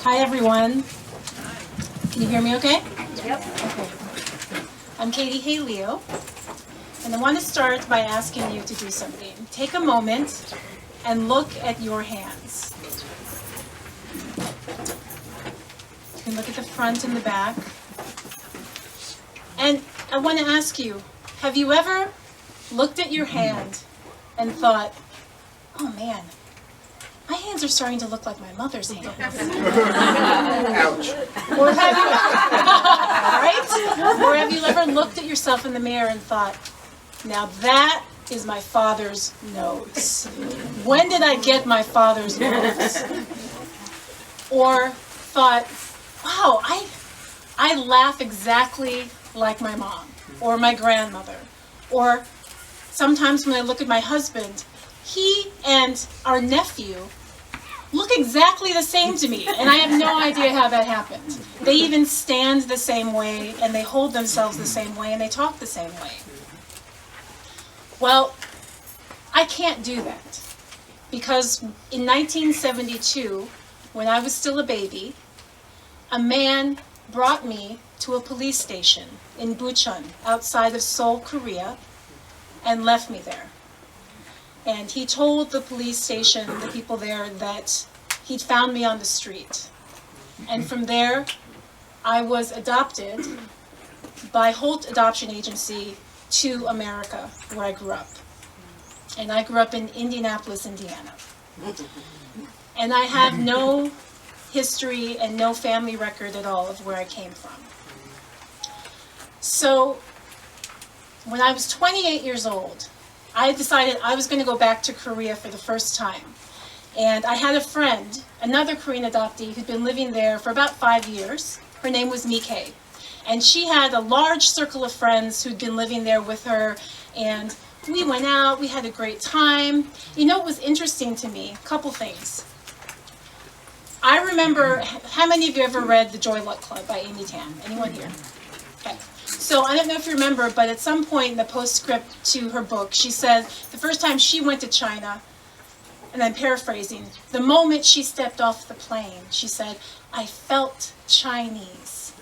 Hi everyone. Can you hear me okay? Yep. Okay. I'm Hae Leo, and I want to start by asking you to do something. Take a moment and look at your hands. You can look at the front and the back. And I want to ask you, have you ever looked at your hand and thought, oh man, my hands are starting to look like my mother's hands. Ouch. Or have you, right? Or have you ever looked at yourself in the mirror and thought, now that is my father's nose. When did I get my father's nose? Or thought, wow, I laugh exactly like my mom or my grandmother. Or sometimes when I look at my husband, he and our nephew look exactly the same to me, and I have no idea how that happened. They even stand the same way, and they hold themselves the same way, and they talk the same way. Well, I can't do that, because in 1972, when I was still a baby, a man brought me to a police station in Bucheon, outside of Seoul, Korea, and left me there. And he told the police station, the people there, that he'd found me on the street. And from there, I was adopted by Holt Adoption Agency to America, where I grew up. And I grew up in Indianapolis, Indiana. And I have no history and no family record at all of where I came from. So, when I was 28 years old, I decided I was going to go back to Korea for the first time. And I had a friend, another Korean adoptee, who'd been living there for about 5 years. Her name was Hae. And she had a large circle of friends who'd been living there with her. And we went out, we had a great time. You know what was interesting to me? A couple things. I remember, how many of you ever read The Joy Luck Club by Amy Tan? Anyone here? Okay. So I don't know if you remember, but at some point in the postscript to her book, she said the first time she went to China, and I'm paraphrasing, the moment she stepped off the plane, she said, I felt Chinese.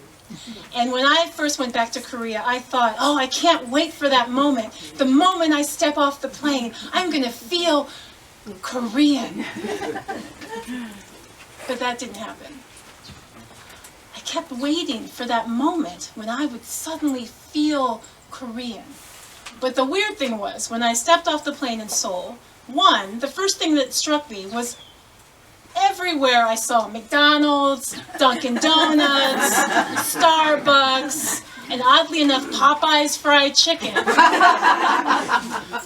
And when I first went back to Korea, I thought, oh, I can't wait for that moment. The moment I step off the plane, I'm going to feel Korean. But that didn't happen. I kept waiting for that moment when I would suddenly feel Korean. But the weird thing was, when I stepped off the plane in Seoul, the first thing that struck me was everywhere I saw McDonald's, Dunkin' Donuts, Starbucks, and oddly enough, Popeye's fried chicken.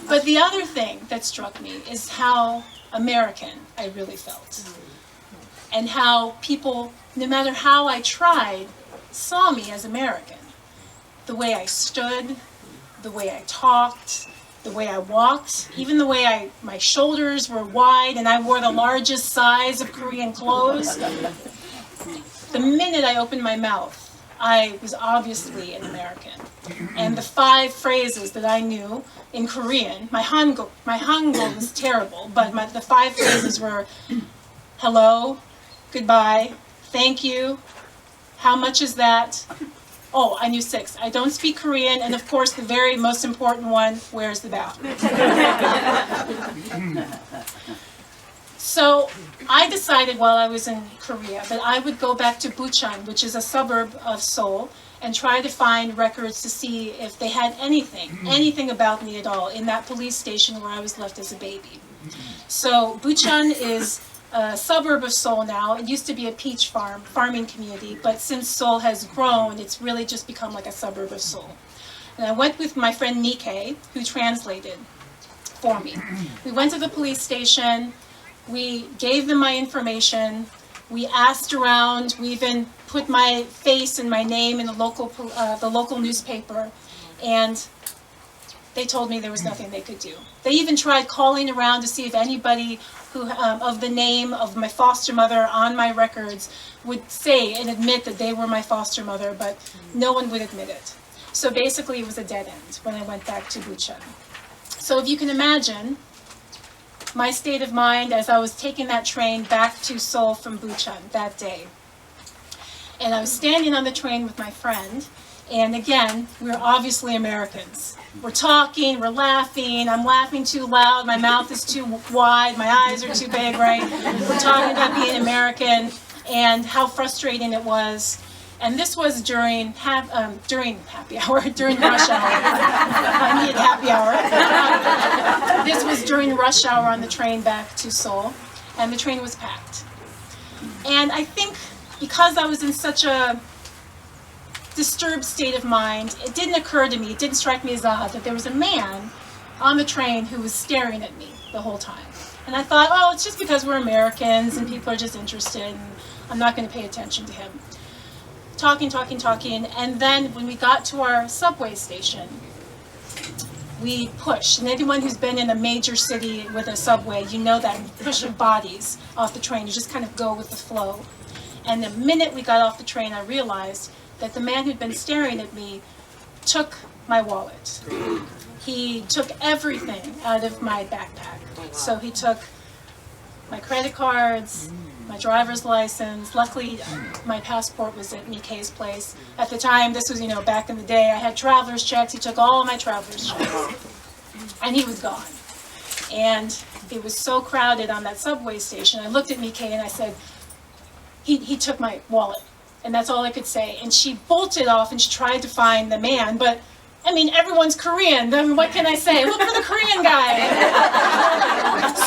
But the other thing that struck me is how American I really felt. And how people, no matter how I tried, saw me as American. The way I stood, the way I talked, the way I walked, even the way my shoulders were wide and I wore the largest size of Korean clothes. The minute I opened my mouth, I was obviously an American. And the 5 phrases that I knew in Korean, my Hangul was terrible, but the 5 phrases were, hello, goodbye, thank you, how much is that? Oh, I knew 6. I don't speak Korean, and of course the very most important one, where's the bathroom? So I decided while I was in Korea that I would go back to Bucheon, which is a suburb of Seoul, and try to find records to see if they had anything about me at all in that police station where I was left as a baby. So Bucheon is a suburb of Seoul now. It used to be a peach farming community, but since Seoul has grown, it's really just become like a suburb of Seoul. And I went with my friend Hae, who translated for me. We went to the police station, we gave them my information, we asked around, we even put my face and my name in the local newspaper, and they told me there was nothing they could do. They even tried calling around to see if anybody who, of the name of my foster mother on my records would say and admit that they were my foster mother, but no one would admit it. So basically it was a dead end when I went back to Bucheon. So if you can imagine my state of mind as I was taking that train back to Seoul from Bucheon that day. And I was standing on the train with my friend, and again, we're obviously Americans. We're talking, we're laughing, I'm laughing too loud, my mouth is too wide, my eyes are too big, right? We're talking about being American and how frustrating it was. And this was during happy hour, during rush hour. I needed happy hour. This was during rush hour on the train back to Seoul, and the train was packed. And I think because I was in such a disturbed state of mind, it didn't occur to me, it didn't strike me as odd that there was a man on the train who was staring at me the whole time. And I thought, oh, it's just because we're Americans and people are just interested and I'm not going to pay attention to him. Talking, and then when we got to our subway station, we pushed. And anyone who's been in a major city with a subway, you know that pushing bodies off the train, you just kind of go with the flow. And the minute we got off the train, I realized that the man who'd been staring at me took my wallet. He took everything out of my backpack. So he took my credit cards, my driver's license. Luckily, my passport was at Nikkei's place. At the time, this was, back in the day, I had traveler's checks. He took all of my traveler's checks. And he was gone. And it was so crowded on that subway station. I looked at Nikkei and I said, he took my wallet. And that's all I could say. And she bolted off and she tried to find the man, but everyone's Korean. What can I say? Look for the Korean guy.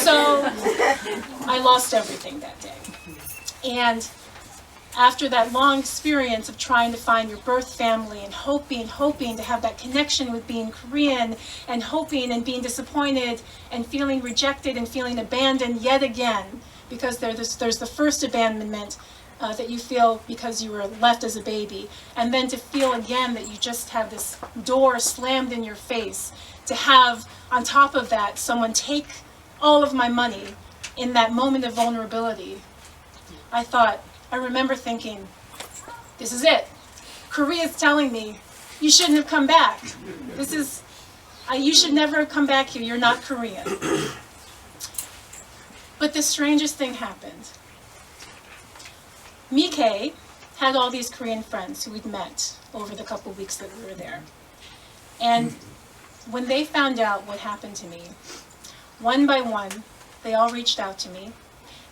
So I lost everything that day. And after that long experience of trying to find your birth family and hoping to have that connection with being Korean and hoping and being disappointed and feeling rejected and feeling abandoned yet again, because there's the first abandonment that you feel because you were left as a baby, and then to feel again that you just have this door slammed in your face, to have on top of that someone take all of my money in that moment of vulnerability. I remember thinking, this is it. Korea's telling me, you shouldn't have come back. You should never have come back here. You're not Korean. But the strangest thing happened. Nikkei had all these Korean friends who we'd met over the couple weeks that we were there. And when they found out what happened to me, one by one, they all reached out to me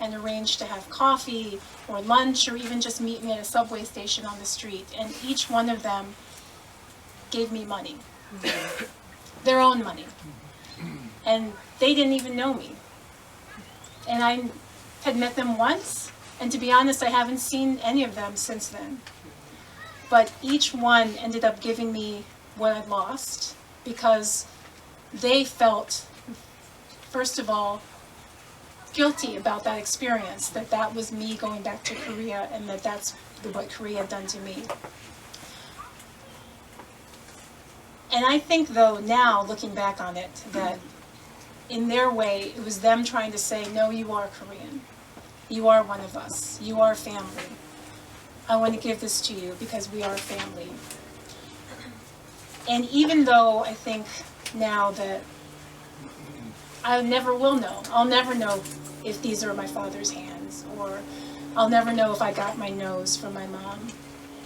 and arranged to have coffee or lunch or even just meet me at a subway station on the street. And each one of them gave me money, their own money. And they didn't even know me. And I had met them once, and to be honest, I haven't seen any of them since then. But each one ended up giving me what I'd lost because they felt, first of all, guilty about that experience, that was me going back to Korea and that's what Korea had done to me. And I think, though, now, looking back on it, that in their way, it was them trying to say, no, you are Korean. You are one of us. You are family. I want to give this to you because we are family. And even though I think now that I never will know, I'll never know if these are my father's hands, or I'll never know if I got my nose from my mom,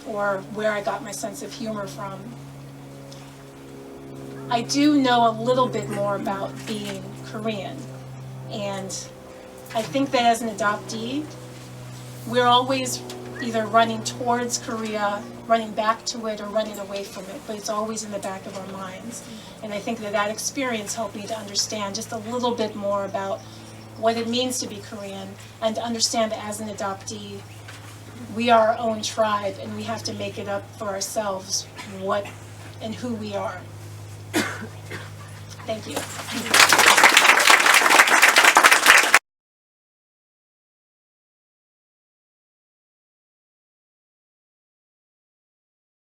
or where I got my sense of humor from. I do know a little bit more about being Korean, and I think that as an adoptee, we're always either running towards Korea, running back to it, or running away from it, but it's always in the back of our minds. And I think that experience helped me to understand just a little bit more about what it means to be Korean, and to understand that as an adoptee, we are our own tribe, and we have to make it up for ourselves what and who we are. Thank you.